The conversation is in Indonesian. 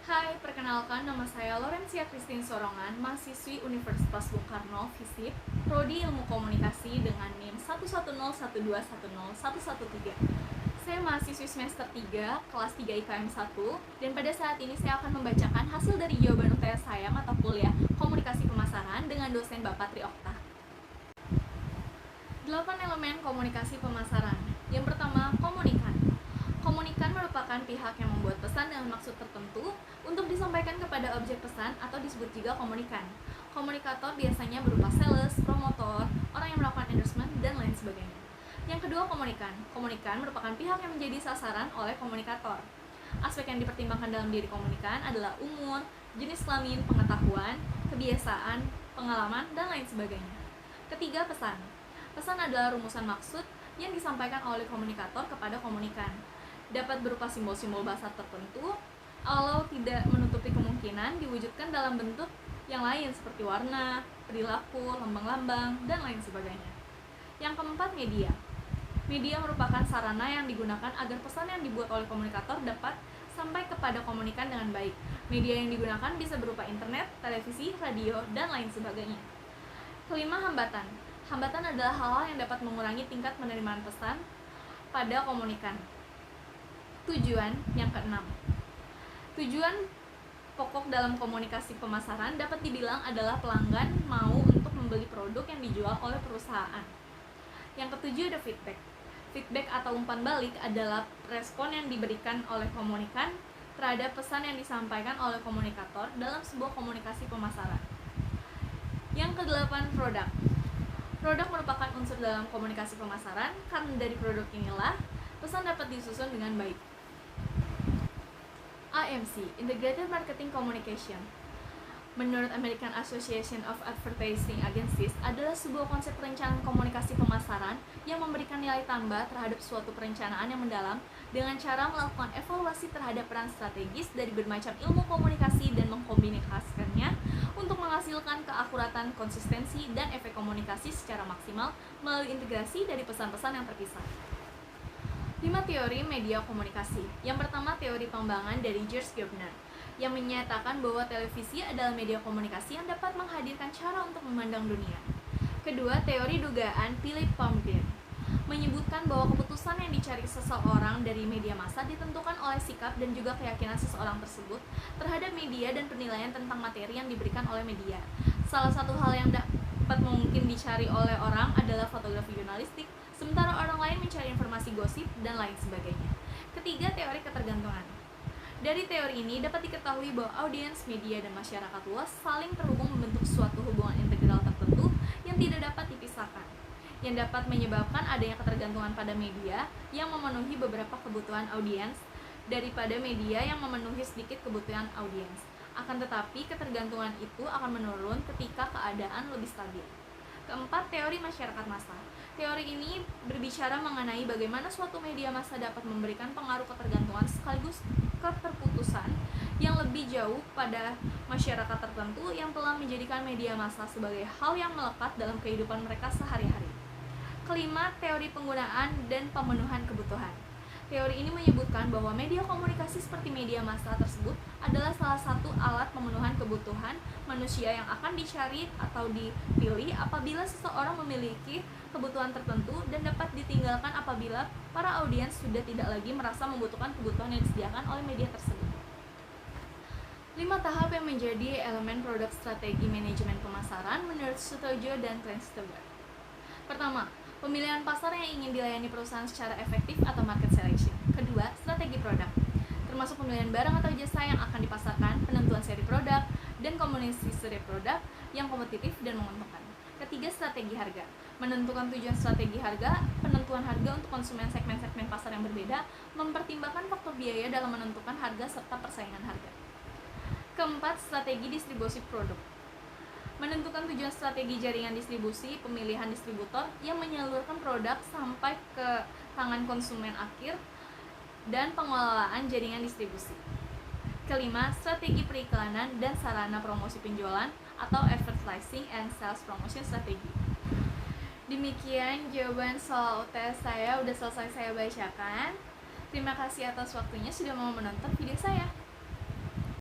Hai, perkenalkan nama saya Lorencia Christine Sorongan, mahasiswi Universitas Bung Karno, FISIP, Prodi Ilmu Komunikasi dengan NIM 11012101113. Saya mahasiswi semester 3, kelas 3 IKM 1, dan pada saat ini saya akan membacakan hasil dari jawaban UTS saya mata kuliah Komunikasi Pemasaran dengan dosen Bapak Tri Okta. 8 elemen komunikasi pemasaran. Yang pertama, komunikan. Komunikan merupakan pihak yang membuat pesan dengan maksud tertentu untuk disampaikan kepada objek pesan atau disebut juga komunikan. Komunikator biasanya berupa sales, promotor, orang yang melakukan endorsement, dan lain sebagainya. Yang kedua, komunikan. Komunikan merupakan pihak yang menjadi sasaran oleh komunikator. Aspek yang dipertimbangkan dalam diri komunikan adalah umur, jenis kelamin, pengetahuan, kebiasaan, pengalaman, dan lain sebagainya. Ketiga, pesan. Pesan adalah rumusan maksud yang disampaikan oleh komunikator kepada komunikan. Dapat berupa simbol-simbol bahasa tertentu, kalau tidak menutupi kemungkinan diwujudkan dalam bentuk yang lain seperti warna, perilaku, lambang-lambang, dan lain sebagainya. Yang keempat, media. Media merupakan sarana yang digunakan agar pesan yang dibuat oleh komunikator dapat sampai kepada komunikan dengan baik. Media yang digunakan bisa berupa internet, televisi, radio, dan lain sebagainya. Kelima, hambatan. Hambatan adalah hal-hal yang dapat mengurangi tingkat penerimaan pesan pada komunikan. Tujuan yang keenam. Tujuan pokok dalam komunikasi pemasaran dapat dibilang adalah pelanggan mau untuk membeli produk yang dijual oleh perusahaan. Yang ketujuh ada feedback. Feedback atau umpan balik adalah respon yang diberikan oleh komunikan terhadap pesan yang disampaikan oleh komunikator dalam sebuah komunikasi pemasaran. Yang kedelapan, produk. Produk merupakan unsur dalam komunikasi pemasaran, karena dari produk inilah pesan dapat disusun dengan baik. AMC, Integrated Marketing Communication, menurut American Association of Advertising Agencies, adalah sebuah konsep perencanaan komunikasi pemasaran yang memberikan nilai tambah terhadap suatu perencanaan yang mendalam dengan cara melakukan evaluasi terhadap peran strategis dari bermacam ilmu komunikasi dan mengkomunikasikannya untuk menghasilkan keakuratan, konsistensi, dan efek komunikasi secara maksimal melalui integrasi dari pesan-pesan yang terpisah. 5 teori media komunikasi. Yang pertama, teori pengembangan dari George Gardner, yang menyatakan bahwa televisi adalah media komunikasi yang dapat menghadirkan cara untuk memandang dunia. Kedua, teori dugaan Philip Pumpkin, menyebutkan bahwa keputusan yang dicari seseorang dari media massa ditentukan oleh sikap dan juga keyakinan seseorang tersebut terhadap media dan penilaian tentang materi yang diberikan oleh media. Salah satu hal yang dapat mungkin dicari oleh orang adalah fotografi jurnalistik, sementara orang lain mencari informasi gosip dan lain sebagainya. Ketiga, teori ketergantungan. Dari teori ini dapat diketahui bahwa audiens, media, dan masyarakat luas saling terhubung membentuk suatu hubungan integral tertentu yang tidak dapat dipisahkan, yang dapat menyebabkan adanya ketergantungan pada media yang memenuhi beberapa kebutuhan audiens daripada media yang memenuhi sedikit kebutuhan audiens. Akan tetapi, ketergantungan itu akan menurun ketika keadaan lebih stabil. Keempat, teori masyarakat massa. Teori ini berbicara mengenai bagaimana suatu media massa dapat memberikan pengaruh ketergantungan sekaligus keterputusan yang lebih jauh pada masyarakat tertentu yang telah menjadikan media massa sebagai hal yang melekat dalam kehidupan mereka sehari-hari. Kelima, teori penggunaan dan pemenuhan kebutuhan. Teori ini menyebutkan bahwa media komunikasi seperti media massa tersebut adalah salah satu alat pemenuhan kebutuhan manusia yang akan dicari atau dipilih apabila seseorang memiliki kebutuhan tertentu dan dapat ditinggalkan apabila para audiens sudah tidak lagi merasa membutuhkan kebutuhan yang disediakan oleh media tersebut. 5 tahap yang menjadi elemen produk strategi manajemen pemasaran menurut Sutojo dan Kleinsteiger. Pertama, pemilihan pasar yang ingin dilayani perusahaan secara efektif atau market selection. Kedua, strategi produk, termasuk pemilihan barang atau jasa yang akan dipasarkan, penentuan seri produk, dan kombinasi seri produk yang kompetitif dan menguntungkan. Ketiga, strategi harga, menentukan tujuan strategi harga, penentuan harga untuk konsumen segmen-segmen pasar yang berbeda, mempertimbangkan faktor biaya dalam menentukan harga serta persaingan harga. Keempat, strategi distribusi produk, menentukan tujuan strategi jaringan distribusi, pemilihan distributor yang menyalurkan produk sampai ke tangan konsumen akhir, dan pengelolaan jaringan distribusi. Kelima, strategi periklanan dan sarana promosi penjualan atau advertising and sales promotion strategy. Demikian jawaban soal UTS saya udah selesai saya bacakan. Terima kasih atas waktunya sudah mau menonton video saya.